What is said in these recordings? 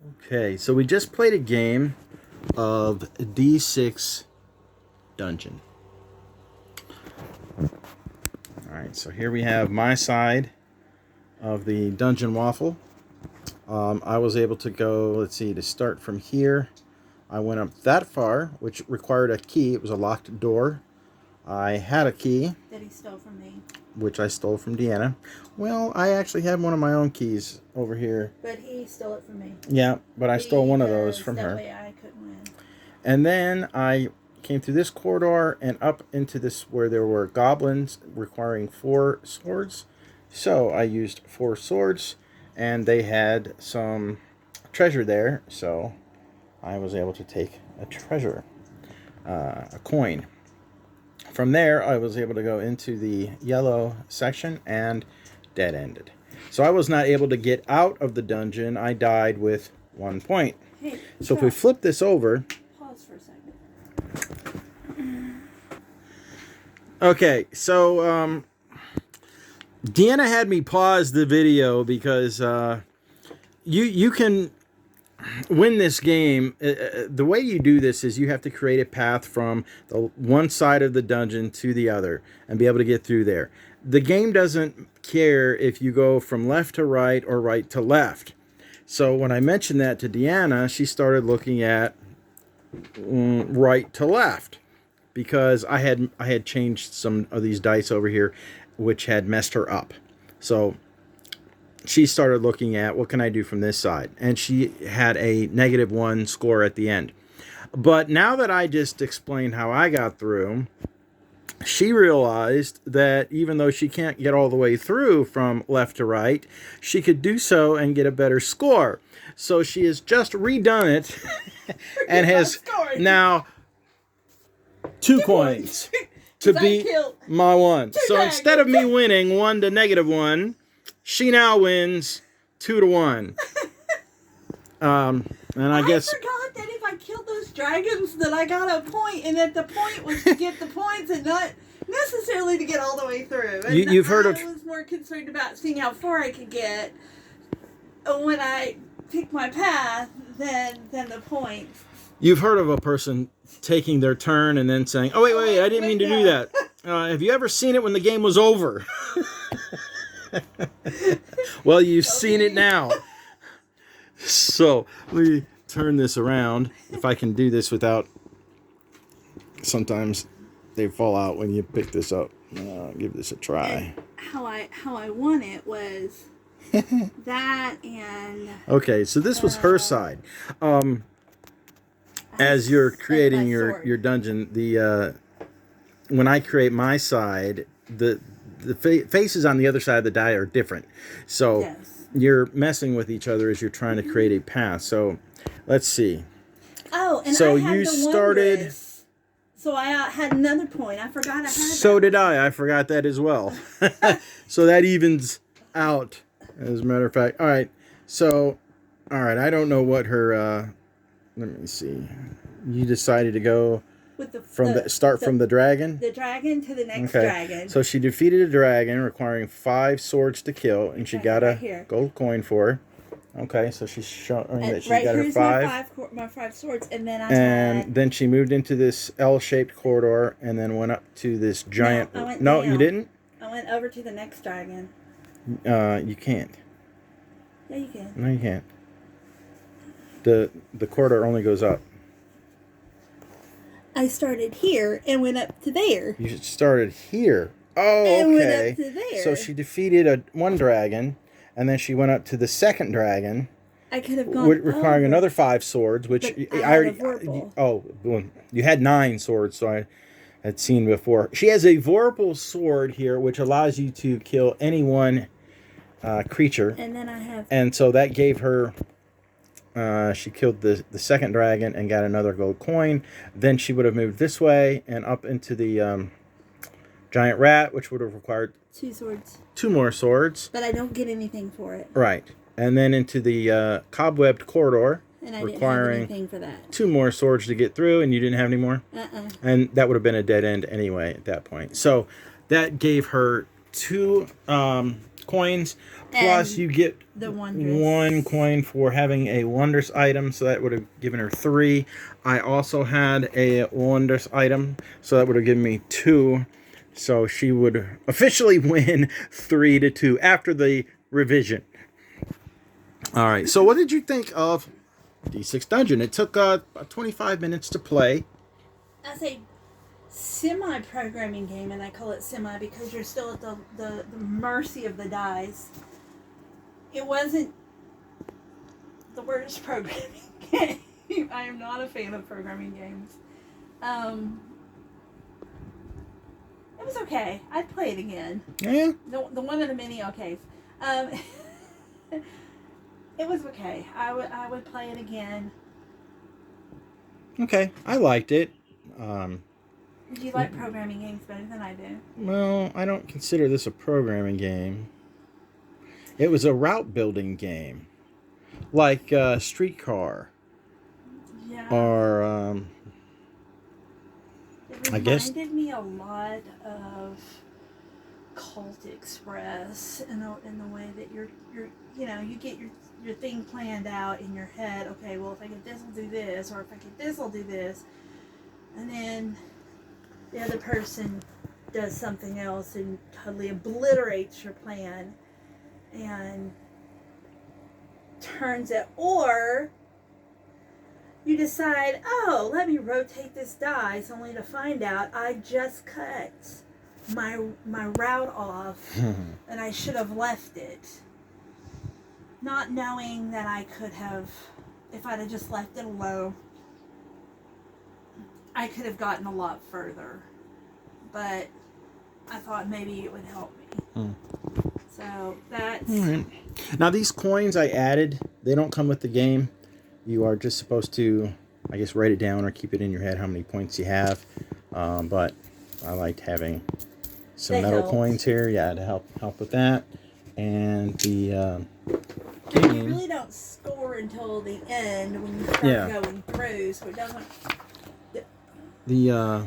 Okay, so we just played a game of D6 Dungeon. Alright, so here we have my side of the Dungeon Waffle. I was able to go, let's see, to start from here. I went up that far, which required a key. It was a locked door. I had a key. That he stole from me. Which I stole from Deanna. Well, I actually had one of my own keys over here. But he stole it from me. Yeah, but I stole one of those from her. That way I couldn't win. And then I came through this corridor and up into this where there were goblins requiring 4 swords. So I used 4 swords, and they had some treasure there. So I was able to take a treasure, a coin. From there, I was able to go into the yellow section and dead-ended. So I was not able to get out of the dungeon. I died with 1 point. Hey, so if we flip this over... Pause for a second. Okay, so Deanna had me pause the video because you can win this game. The way you do this is you have to create a path from the one side of the dungeon to the other and be able to get through there. The game doesn't care if you go from left to right or right to left. So when I mentioned that to Deanna, she started looking at right to left because I had changed some of these dice over here, which had messed her up. So she started looking at what can I do from this side, and she had a -1 score at the end. But now that I just explained how I got through, she realized that even though she can't get all the way through from left to right, she could do so and get a better score. So she has just redone it and has now 2 coins to beat my 1. So instead of me winning 1 to -1, she now wins 2 to 1. And I guess... forgot that if I killed those dragons that I got a point, and that the point was to get the points and not necessarily to get all the way through. And you've heard of... I was more concerned about seeing how far I could get when I picked my path than the points. You've heard of a person taking their turn and then saying, oh, wait, I didn't mean to do that. Have you ever seen it when the game was over? Well, you've seen it now. So let me turn this around. If I can do this without... Sometimes they fall out when you pick this up. Give this a try. And how I won it was that and... Okay, so this was her side. As you're creating your dungeon, when I create my side, the faces on the other side of the die are different. So yes, you're messing with each other as you're trying to create a path. So let's see. Oh, and so I had you the started. Wondrous. So I had another point. I forgot I had. So did I. I forgot that as well. So that evens out, as a matter of fact. All right. So, all right. I don't know what her. Let me see. You decided to go with from the dragon? The dragon to the next dragon. So she defeated a dragon requiring 5 swords to kill, and she got a gold coin for her. Okay, so she's showing that she got her 5. My 5 swords, and then then she moved into this L-shaped corridor, and then went up to this giant... No, you didn't? I went over to the next dragon. You can't. Yeah, you can. No, you can't. The corridor only goes up. I started here and went up to there. You started here. Oh, okay. And went up to there. So she defeated one dragon, and then she went up to the second dragon. I could have gone requiring another 5 swords, which I already... you had 9 swords, so I had seen before. She has a Vorpal sword here, which allows you to kill any one creature. And then I have... And so that gave her... she killed the second dragon and got another gold coin. Then she would have moved this way and up into the giant rat, which would have required 2 swords. 2 more swords. But I don't get anything for it. Right. And then into the cobwebbed corridor, and I requiring didn't have anything for that. 2 more swords to get through, and you didn't have any more? And that would have been a dead end anyway at that point. So that gave her 2 coins, plus And you get the wondrous. 1 coin for having a wondrous item, so that would have given her 3. I also had a wondrous item, so that would have given me 2. So she would officially win 3-2 after the revision. All right, so what did you think of D6 Dungeon? It took about 25 minutes to play. As a semi-programming game, and I call it semi because you're still at the mercy of the dice, it wasn't the worst programming game. I am not a fan of programming games. It was okay. I'd play it again. Yeah? The one of the many okays. It was okay. I would play it again. Okay, I liked it. You like programming games better than I do. Well, I don't consider this a programming game. It was a route building game, like Streetcar, Yeah. or It I guess- reminded me a lot of Cult Express in the way that you're you get your thing planned out in your head. Okay, well if I get this, I'll do this, or if I get this, I'll do this, and then the other person does something else and totally obliterates your plan and turns it, or you decide, oh, let me rotate this dice, only to find out I just cut my route off and I should have left it. Not knowing that I could have, if I'd have just left it alone, I could have gotten a lot further. But I thought maybe it would help me. So that's... All right. Now these coins I added, they don't come with the game. You are just supposed to, I guess, write it down or keep it in your head how many points you have. But I liked having some They metal help. coins here, yeah, to help with that. And the And you game. really don't score until the end when you start Yeah. going through, so it doesn't... The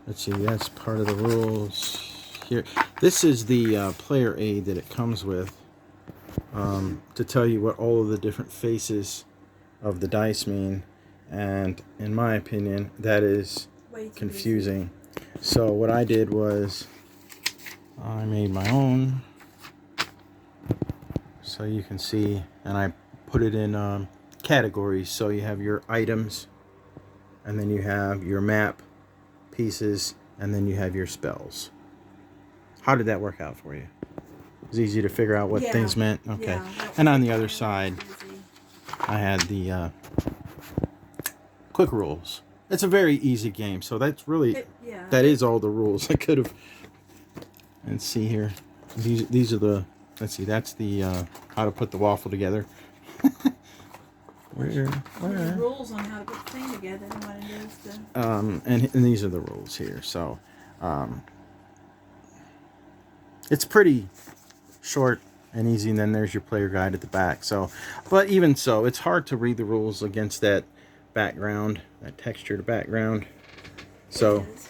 let's see, that's part of the rules here. This is the player aid that it comes with, to tell you what all of the different faces of the dice mean, and in my opinion that is way too confusing. So what I did was I made my own, so you can see, and I put it in categories. So you have your items, and then you have your map pieces, and then you have your spells. How did that work out for you? It was easy to figure out what Yeah. things meant? Okay. Yeah, that And on was the other really side, easy. I had the quick rules. It's a very easy game, so that's really, Yeah. that is all the rules. I could have, let's see here. These are the, let's see, that's the, how to put the waffle together. There's Where? rules on how to put the thing together and what it is to... And these are the rules here. So, it's pretty short and easy, and then there's your player guide at the back. So, but even so, it's hard to read the rules against that background, that textured background. So, It is.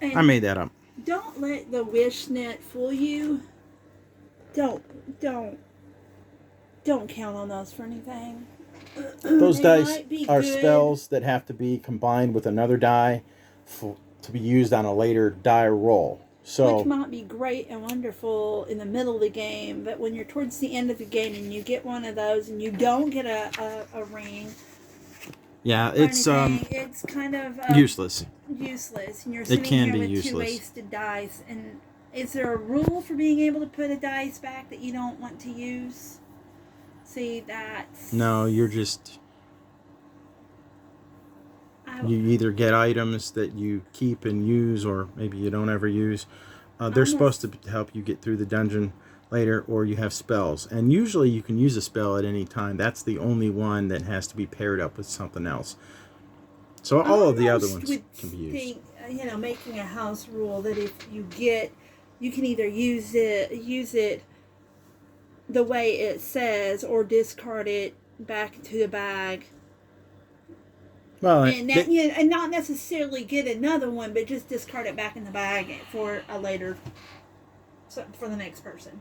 And I made that up. don't let the wishnet fool you. Don't count on those for anything. Those They dice might be are good. spells that have to be combined with another die to be used on a later die roll. So, Which might be great and wonderful in the middle of the game, but when you're towards the end of the game and you get one of those and you don't get a ring, yeah, or it's anything, it's kind of useless. useless, and you're sitting can here be with two useless. wasted dice. And is there a rule for being able to put a dice back that you don't want to use? See, that's... No, you're just, you either get items that you keep and use, or maybe you don't ever use. They're supposed to help you get through the dungeon later, or you have spells. And usually you can use a spell at any time. That's the only one that has to be paired up with something else. So all of the other almost ones would can be used. think, making a house rule that if you get, you can either use it the way it says or discard it back into the bag, Well, and that, and not necessarily get another one, but just discard it back in the bag for a later for the next person.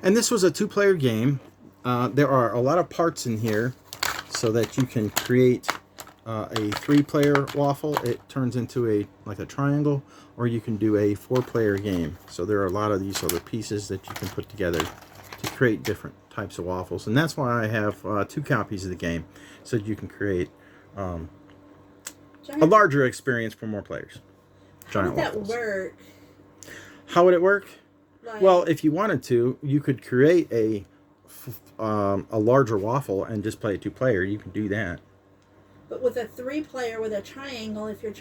And this was a 2-player game. There are a lot of parts in here so that you can create a 3-player waffle. It turns into a triangle, or you can do a 4-player game. So there are a lot of these other pieces that you can put together to create different types of waffles. And that's why I have 2 copies of the game, so that you can create a larger experience for more players. How would that waffles. work? How would it work? Like, Well, if you wanted to, you could create a larger waffle and just play a 2-player. You can do that. but with a 3-player with a triangle, if you're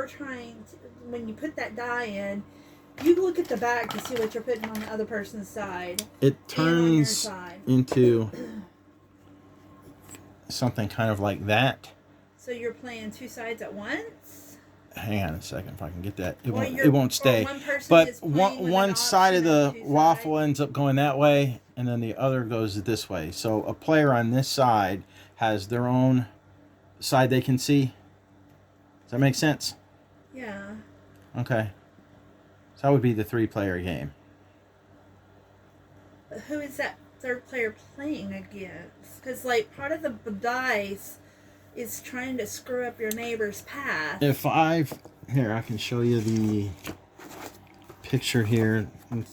trying to, when you put that die in, you look at the back to see what you're putting on the other person's side. It and on your turns side. into something kind of like that. So you're playing 2 sides at once. Hang on a second, if I can get that. Or It won't stay. one person But is playing with one an side of option the 2 waffle sides. ends up going that way, and then the other goes this way. So a player on this side has their own side they can see. Does that make sense? Yeah. Okay. So that would be the 3-player game. But who is that 3rd player playing against? Because like part of the dice is trying to screw up your neighbor's path. Here, I can show you the picture here.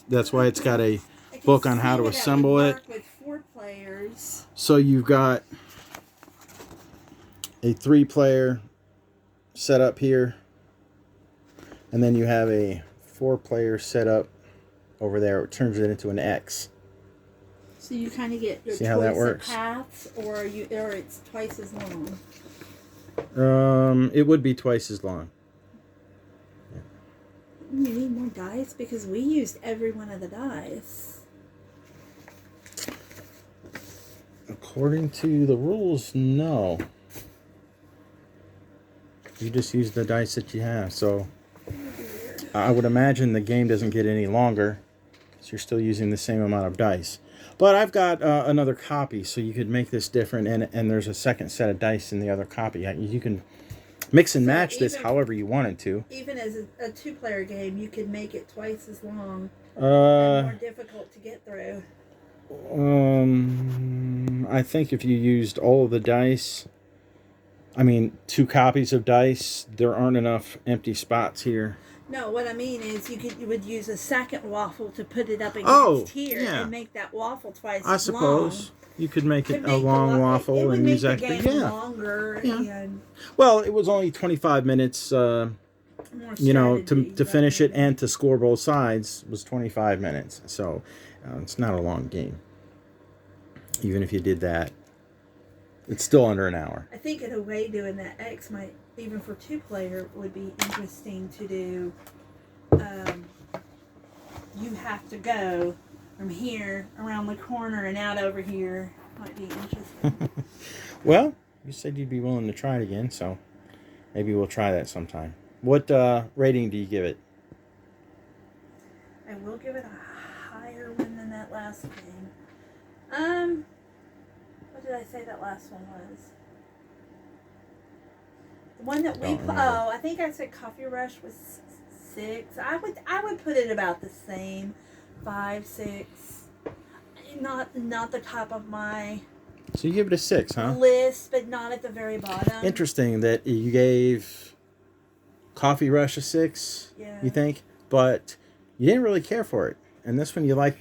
That's why it's got a I can book on how see to that would assemble it. work with 4 players. So you've got a 3-player set up here, and then you have a 4-player set up over there. It turns it into an X. So you kind of get your See how that choice works? of paths, or it's twice as long. It would be twice as long. You need more dice because we used every one of the dice. According to the rules, no. You just use the dice that you have. So I would imagine the game doesn't get any longer because you're still using the same amount of dice. But I've got another copy, so you could make this different, and there's a second set of dice in the other copy. You can mix and match this however you wanted to. Even as a 2-player game, you could make it twice as long and more difficult to get through. I think if you used all of the dice, 2 copies of dice, there aren't enough empty spots here. No, what I mean is you would use a second waffle to put it up against here and make that waffle twice as long. I suppose you could make it a make long waffle and use extra. Yeah. Longer and well, it was only 25 minutes. more to finish it and to score both sides was 25 minutes. So it's not a long game. Even if you did that, it's still under an hour. I think in a way doing that X might, even for 2-player, would be interesting to do. You have to go from here around the corner and out over here. Might be interesting. Well, you said you'd be willing to try it again, so maybe we'll try that sometime. What rating do you give it? I will give it a higher one than that last game. What did I say that last one was? The one that we I think I said Coffee Rush was 6. I would put it about the same, 5, 6. Not the top of my So you give it a 6, huh? list, but not at the very bottom. Interesting that you gave Coffee Rush a 6. Yeah. You think, but you didn't really care for it, and this one you like,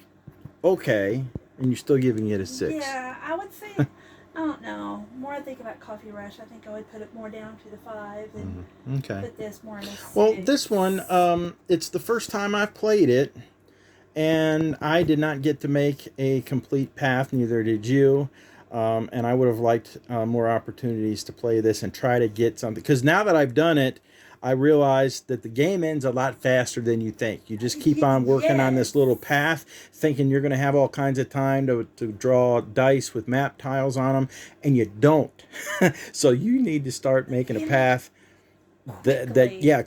okay, and you're still giving it a 6. Yeah, I would say. I don't know. The more I think about Coffee Rush, I think I would put it more down to the 5 and Okay. put this more in a 6. Well, this one, it's the first time I've played it, and I did not get to make a complete path, neither did you. And I would have liked more opportunities to play this and try to get something. Because now that I've done it, I realized that the game ends a lot faster than you think. You just keep on working on this little path, thinking you're going to have all kinds of time to draw dice with map tiles on them, and you don't. So you need to start making a path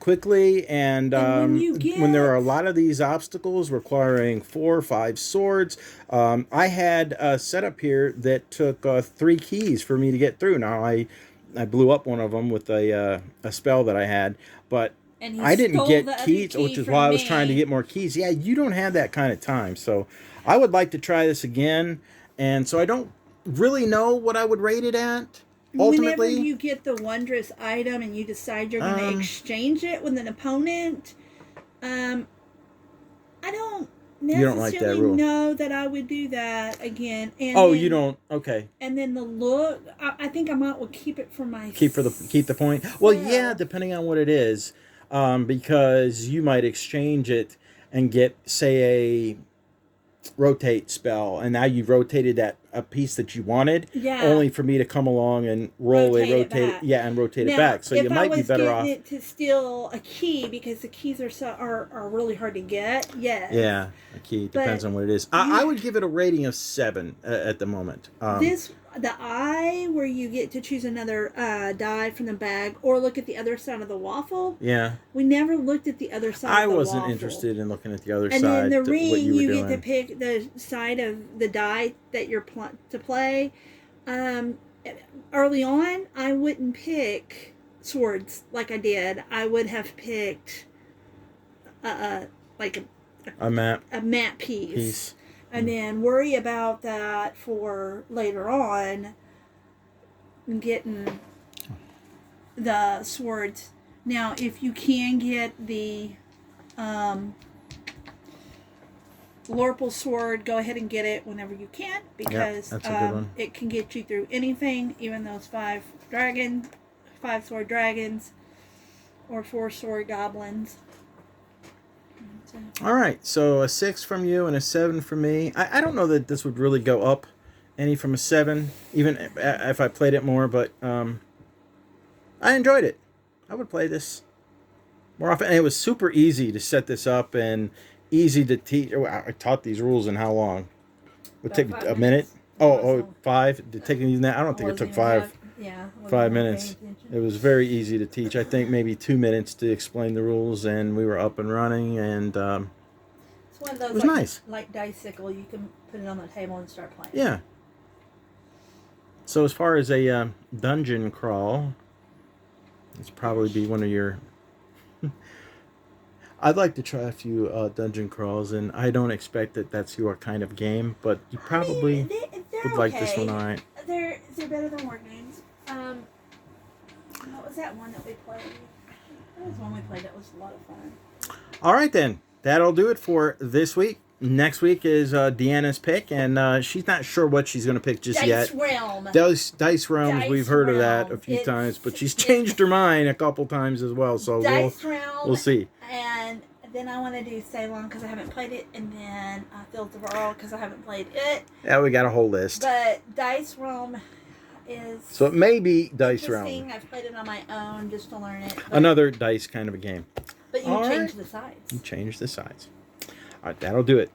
quickly, and when there are a lot of these obstacles requiring 4 or 5 swords. I had a setup here that took 3 keys for me to get through. Now I blew up one of them with a spell that I had, but And he I didn't stole get the other keys, key which is from why I was me. trying to get more keys. Yeah, you don't have that kind of time. So I would like to try this again. And so I don't really know what I would rate it at, Whenever ultimately. you get the wondrous item and you decide you're going to exchange it with an opponent, I don't You don't like that necessarily rule. know that I would do that again. And Oh, then, you don't? Okay. And then the look, I think I might will keep it for myself. Keep the point. Well, yeah, depending on what it is, because you might exchange it and get, say, a rotate spell, and now you've rotated a piece that you wanted, only for me to come along and rotate it back. So if you might be better off. If I was getting it to steal a key, because the keys are really hard to get, yes. Yeah, a key depends on what it is. I would give it a rating of 7 at the moment. The eye where you get to choose another die from the bag or look at the other side of the waffle. Yeah. We never looked at the other side of the waffle. I wasn't interested in looking at the other side. side. And then the ring, what you get to pick the side of the die that you're to play. Early on, I wouldn't pick swords like I did. I would have picked like a map piece. And then worry about that for later on getting the swords. Now, if you can get the Lorpal sword, go ahead and get it whenever you can, because that's a good one. It can get you through anything, even those 5 sword dragons, or 4 sword goblins. All right, so a 6 from you and a 7 from me. I don't know that this would really go up any from a 7, even if I played it more, but I enjoyed it. I would play this more often. And it was super easy to set this up and easy to teach. I taught these rules in how long? It would take a minute. Oh, 5? Did it take even that? I don't think it took 5. Yeah, 5 minutes. It was very easy to teach. I think maybe 2 minutes to explain the rules, and we were up and running, and it's one of those, it was nice. Like Dice-Sickle, you can put it on the table and start playing. Yeah. So as far as a dungeon crawl, it's probably be one of your... I'd like to try a few dungeon crawls, and I don't expect that that's your kind of game, but you probably would like this one all right. They're better than War Games. What was that one that we played? That was one we played that was a lot of fun. All right, then. That'll do it for this week. Next week is Deanna's pick, and she's not sure what she's going to pick just yet. Realm. Dice Realms, we've heard of that a few times, but she's changed her mind a couple times as well, so we'll see. And then I want to do Ceylon because I haven't played it, and then Fields of Arle because I haven't played it. Yeah, we got a whole list. But Dice Realm is... So it may be Dice Realm. I've played it on my own just to learn it. Another dice kind of a game. But you change the sides. You change the sides. All right, that'll do it.